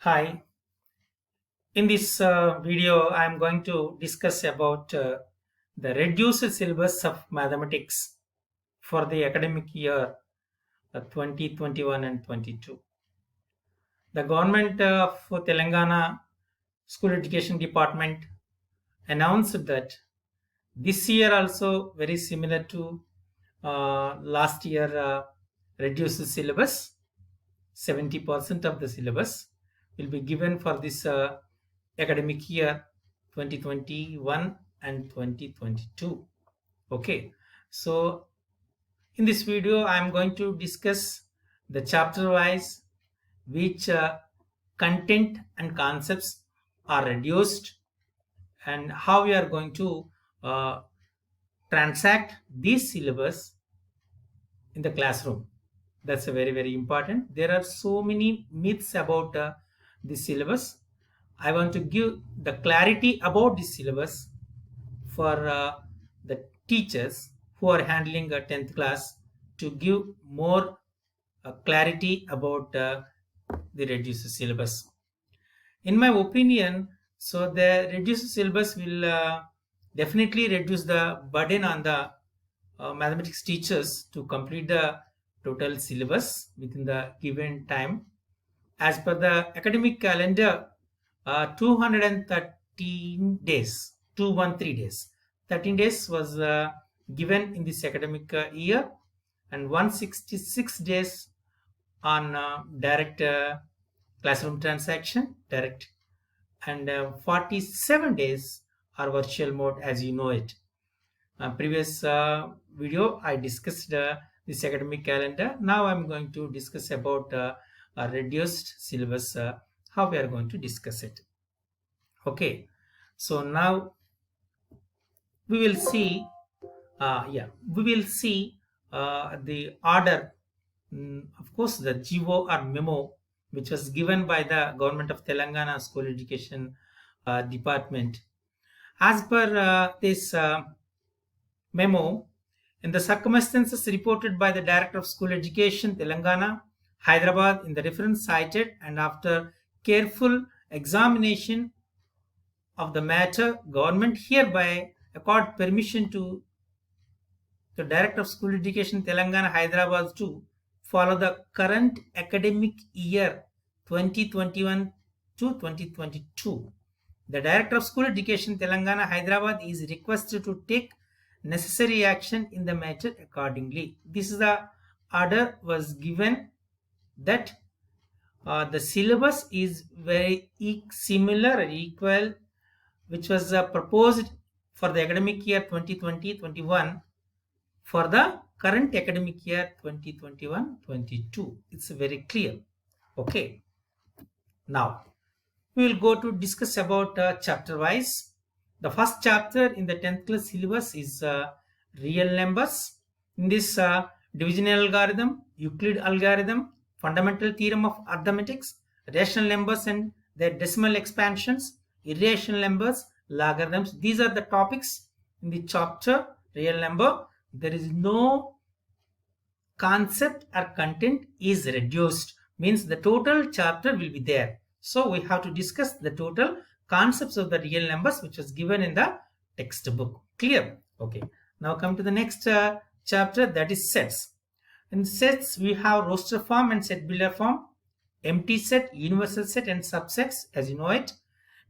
Hi, in this video, I am going to discuss about the reduced syllabus of mathematics for the academic year 2021 and 22. The government of Telangana School Education Department announced that this year also very similar to last year reduced syllabus. 70% of the syllabus will be given for this academic year 2021 and 2022. Okay, so in this video I am going to discuss the chapter wise which content and concepts are reduced and how we are going to uh, transact this syllabus in the classroom. That's a very important. There are so many myths about the syllabus. I want to give the clarity about this syllabus for the teachers who are handling a 10th class to give more clarity about the reduced syllabus. In my opinion, so the reduced syllabus will definitely reduce the burden on the mathematics teachers to complete the total syllabus within the given time. As per the academic calendar, 213 days, 213 days. 13 days was given in this academic year and 166 days on direct classroom transaction, direct, and 47 days are virtual mode as you know it. Previous video I discussed this academic calendar. Now I'm going to discuss about a reduced syllabus, how we are going to discuss it. Okay, so now we will see we will see the order. Of course, the GO or memo which was given by the government of Telangana School Education Department. As per this memo, in the circumstances reported by the Director of School Education, Telangana, Hyderabad, in the reference cited, and after careful examination of the matter, government hereby accord permission to the Director of School Education, Telangana, Hyderabad to follow the current academic year 2021 to 2022. The Director of School Education, Telangana, Hyderabad is requested to take necessary action in the matter accordingly. This is the order was given that the syllabus is very similar or equal which was proposed for the academic year 2020-21 for the current academic year 2021-22. It's very clear. Okay, now we will go to discuss about chapter wise. The first chapter in the 10th class syllabus is real numbers. In this divisional algorithm, Euclid algorithm, fundamental theorem of arithmetics, rational numbers and their decimal expansions, irrational numbers, logarithms. These are the topics in the chapter real number. There is no concept or content is reduced, means the total chapter will be there. So we have to discuss the total concepts of the real numbers which was given in the textbook. Clear? Okay. Now come to the next chapter, that is sets. In sets we have roster form and set builder form, empty set, universal set and subsets as you know it,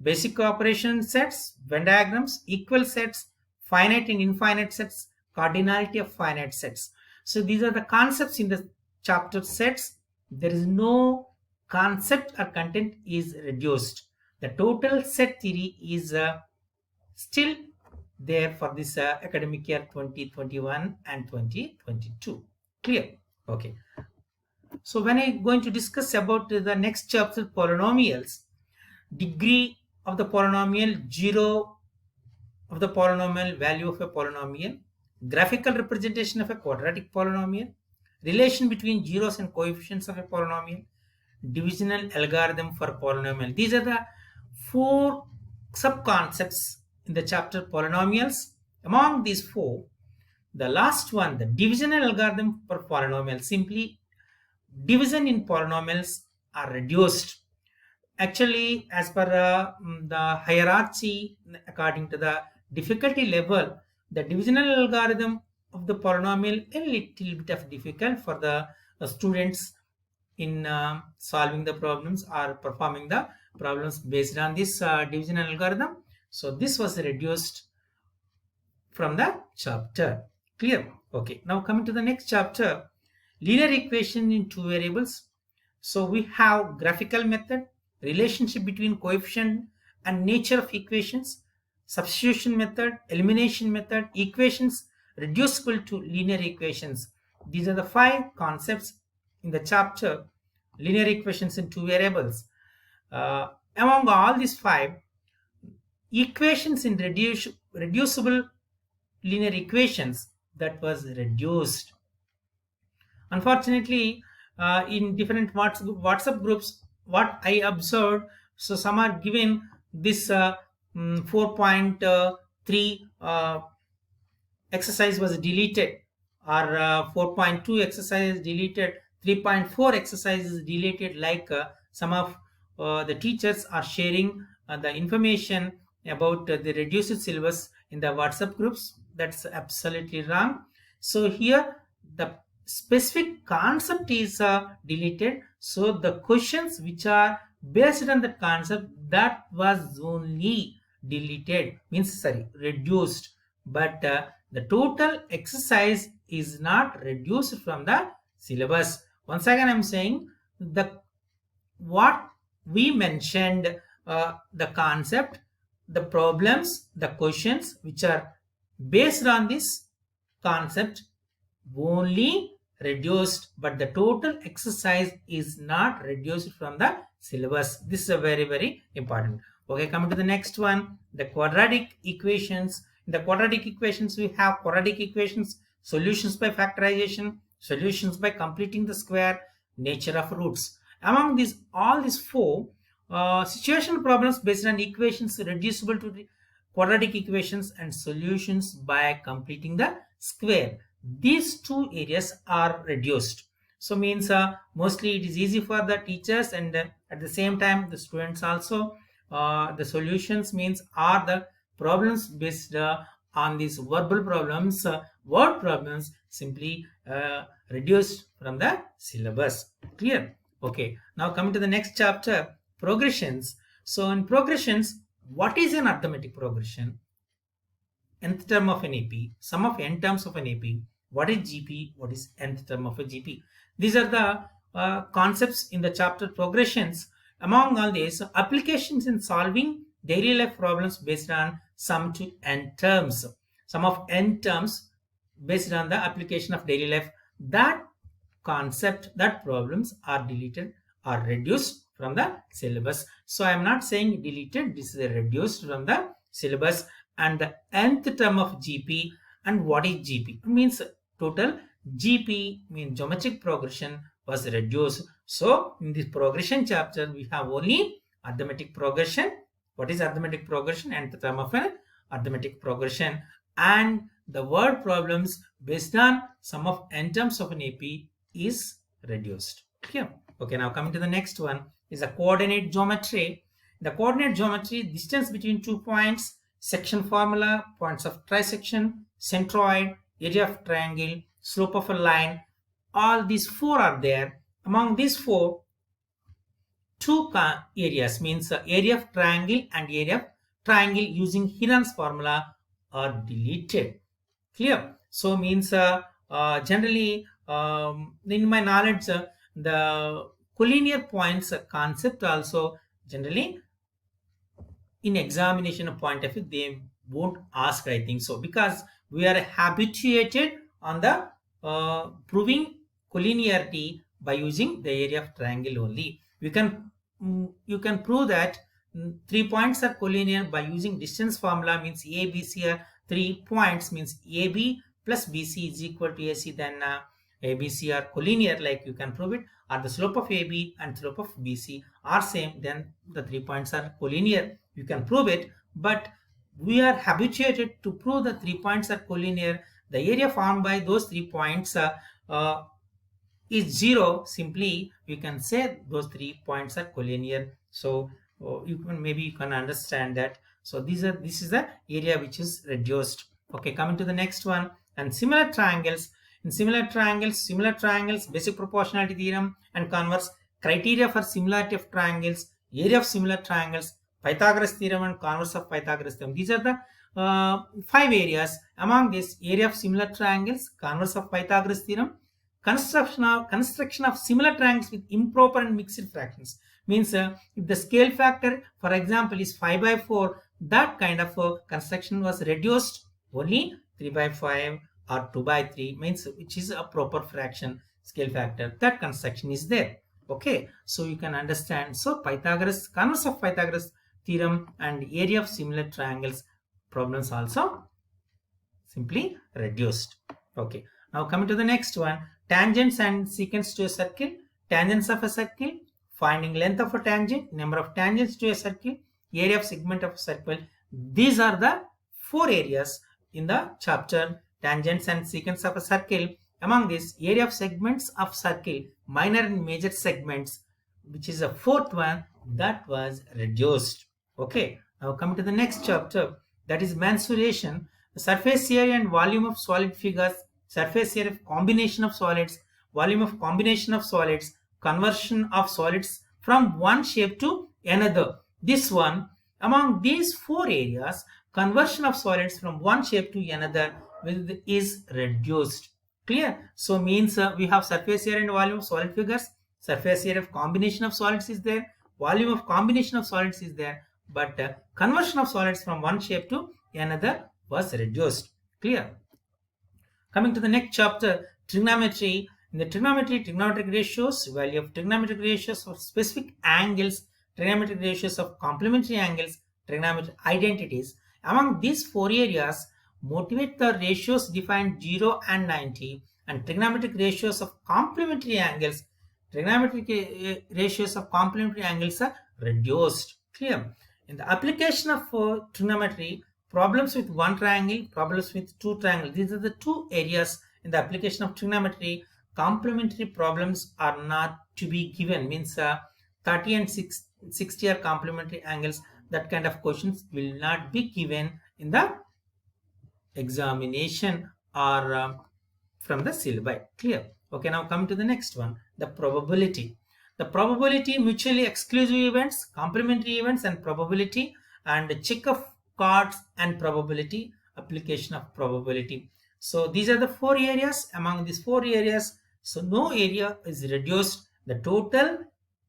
basic operation sets, Venn diagrams, equal sets, finite and infinite sets, cardinality of finite sets. So these are the concepts in the chapter sets. There is no concept or content is reduced. The total set theory is still there for this academic year 2021 and 2022. Clear? Okay. So when I'm going to discuss about the next chapter, polynomials, degree of the polynomial, zero of the polynomial, value of a polynomial, graphical representation of a quadratic polynomial, relation between zeros and coefficients of a polynomial, divisional algorithm for polynomial. These are the four sub-concepts in the chapter polynomials. Among these four, the last one, the divisional algorithm for polynomial, simply division in polynomials are reduced. Actually, as per the hierarchy, according to the difficulty level, the divisional algorithm of the polynomial a little bit of difficult for the students in solving the problems or performing the problems based on this divisional algorithm. So this was reduced from the chapter. Clear? Okay. Now coming to the next chapter, linear equation in two variables. So we have graphical method, relationship between coefficient and nature of equations, substitution method, elimination method, equations reducible to linear equations. These are the five concepts in the chapter linear equations in two variables. Among all these five, equations in reducible linear equations that was reduced. Unfortunately, in different WhatsApp groups, what I observed, so some are given this 4.3 exercise was deleted, or 4.2 exercise deleted, 3.4 exercise is deleted, like some of the teachers are sharing the information about the reduced syllabus in the WhatsApp groups. That's absolutely wrong. So here the specific concept is deleted, so the questions which are based on the concept, that was only deleted, means sorry, reduced, but the total exercise is not reduced from the syllabus. Once again I'm saying, the what we mentioned, the concept, the problems, the questions which are based on this concept only reduced, but the total exercise is not reduced from the syllabus. This is a very important. Okay, coming to the next one, the quadratic equations. In the quadratic equations, we have quadratic equations, solutions by factorization, solutions by completing the square, nature of roots. Among these, all these four situational problems based on equations reducible to the quadratic equations and solutions by completing the square, these two areas are reduced. So means mostly it is easy for the teachers, and at the same time the students also. The solutions means are the problems based on these verbal problems, word problems simply reduced from the syllabus. Clear? Okay, now coming to the next chapter, progressions. So in progressions, what is an arithmetic progression? Nth term of an AP, sum of n terms of an AP, what is GP, what is nth term of a GP. These are the concepts in the chapter progressions. Among all these, applications in solving daily life problems based on sum to n terms. Sum of n terms based on the application of daily life. That concept, that problems are deleted or reduced from the syllabus. So I am not saying deleted, this is reduced from the syllabus. And the nth term of GP, and what is GP? It means total. GP means geometric progression was reduced. So in this progression chapter, we have only arithmetic progression. What is arithmetic progression? Nth term of an arithmetic progression, and the word problems based on sum of n terms of an AP is reduced. Clear? Okay, now coming to the next one is a coordinate geometry. The coordinate geometry, distance between 2 points, section formula, points of trisection, centroid, area of triangle, slope of a line, all these four are there. Among these four, two areas, means area of triangle and area of triangle using Heron's formula are deleted. Clear? So means generally in my knowledge, the collinear points concept also generally in examination point of view they won't ask, I think so, because we are habituated on the proving collinearity by using the area of triangle only. You can prove that 3 points are collinear by using distance formula, means A, B, C are 3 points, means AB plus BC is equal to AC, then ABC are collinear, like you can prove it, or the slope of AB and slope of BC are same, then the 3 points are collinear. You can prove it, but we are habituated to prove the 3 points are collinear. The area formed by those 3 points is 0, simply you can say those 3 points are collinear. So maybe you can understand that. So this is the area which is reduced. Okay, coming to the next one. And similar triangles. In similar triangles, basic proportionality theorem and converse, criteria for similarity of triangles, area of similar triangles, Pythagoras theorem and converse of Pythagoras theorem. These are the 5 areas. Among this, area of similar triangles, converse of Pythagoras theorem, construction of similar triangles with improper and mixed fractions. Means if the scale factor, for example, is 5 by 4, that kind of construction was reduced only 3 by 5 or 2 by 3, means which is a proper fraction scale factor. That construction is there. Okay, so you can understand. So Pythagoras, converse of Pythagoras theorem and area of similar triangles problems also simply reduced. Okay, now coming to the next one. Tangents and secants to a circle, tangents of a circle, finding length of a tangent, number of tangents to a circle, area of segment of a circle. These are the 4 areas in the chapter tangents and secants of a circle. Among this, area of segments of circle, minor and major segments, which is the 4th one, that was reduced. Okay, now coming to the next chapter, that is mensuration, the surface area and volume of solid figures, surface area of combination of solids, volume of combination of solids, conversion of solids from one shape to another. This one, among these 4 areas, conversion of solids from one shape to another is reduced. Clear? So means we have surface area and volume of solid figures, surface area of combination of solids is there, volume of combination of solids is there, but conversion of solids from one shape to another was reduced. Clear? Coming to the next chapter, trigonometry. In the trigonometry, trigonometric ratios, value of trigonometric ratios of specific angles, trigonometric ratios of complementary angles, trigonometric identities. Among these 4 areas, motivate the ratios defined 0 and 90, and trigonometric ratios of complementary angles. Trigonometric ratios of complementary angles are reduced. Clear? In the application of trigonometry, problems with one triangle, problems with 2 triangles. These are the 2 areas in the application of trigonometry. Complementary problems are not to be given. Means 30 and 60 are complementary angles. That kind of questions will not be given in the examination or from the syllabi. Clear? Okay, now come to the next one, the probability. The probability, mutually exclusive events, complementary events and probability, and check of cards and probability, application of probability. So these are the 4 areas. Among these 4 areas, so no area is reduced. The total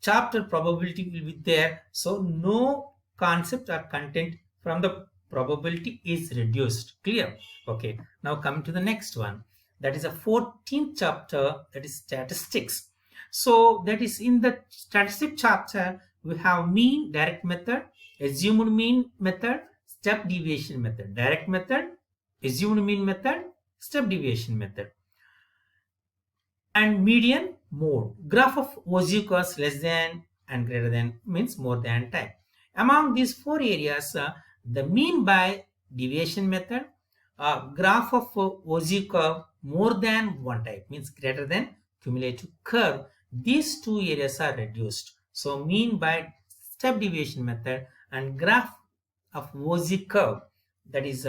chapter probability will be there. So no concept or content from the probability is reduced. Clear? Okay, now coming to the next one. That is a 14th chapter, that is statistics. So that is in the statistic chapter, we have mean, direct method, assumed mean method, step deviation method. Direct method, assumed mean method, step deviation method. And median, mode. Graph of OG curves less than and greater than means more than type. Among these 4 areas, the mean by deviation method, graph of OG curve more than one type means greater than cumulative curve. These 2 areas are reduced. So mean by step deviation method and graph of OG curve, that is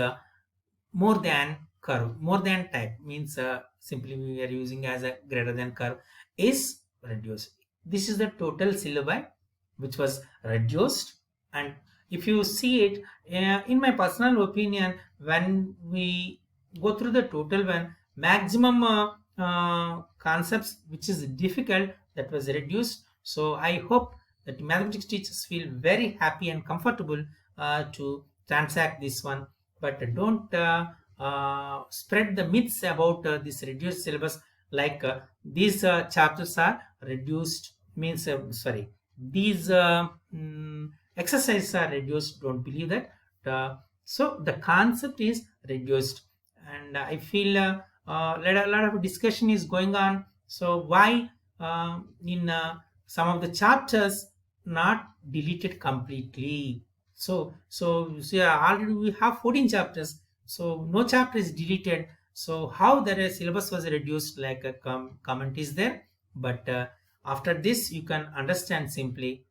more than curve, more than type means simply we are using as a greater than curve is reduced. This is the total syllabi which was reduced. And if you see it, in my personal opinion, when we go through the total one, maximum concepts which is difficult, that was reduced. So I hope that mathematics teachers feel very happy and comfortable to transact this one, but don't spread the myths about this reduced syllabus, like these chapters are reduced means sorry, these exercises are reduced. Don't believe that. So the concept is reduced, and I feel a lot of discussion is going on. So why in some of the chapters not deleted completely? So see, already we have 14 chapters, so no chapter is deleted. So how the syllabus was reduced, like a comment is there. But after this, you can understand simply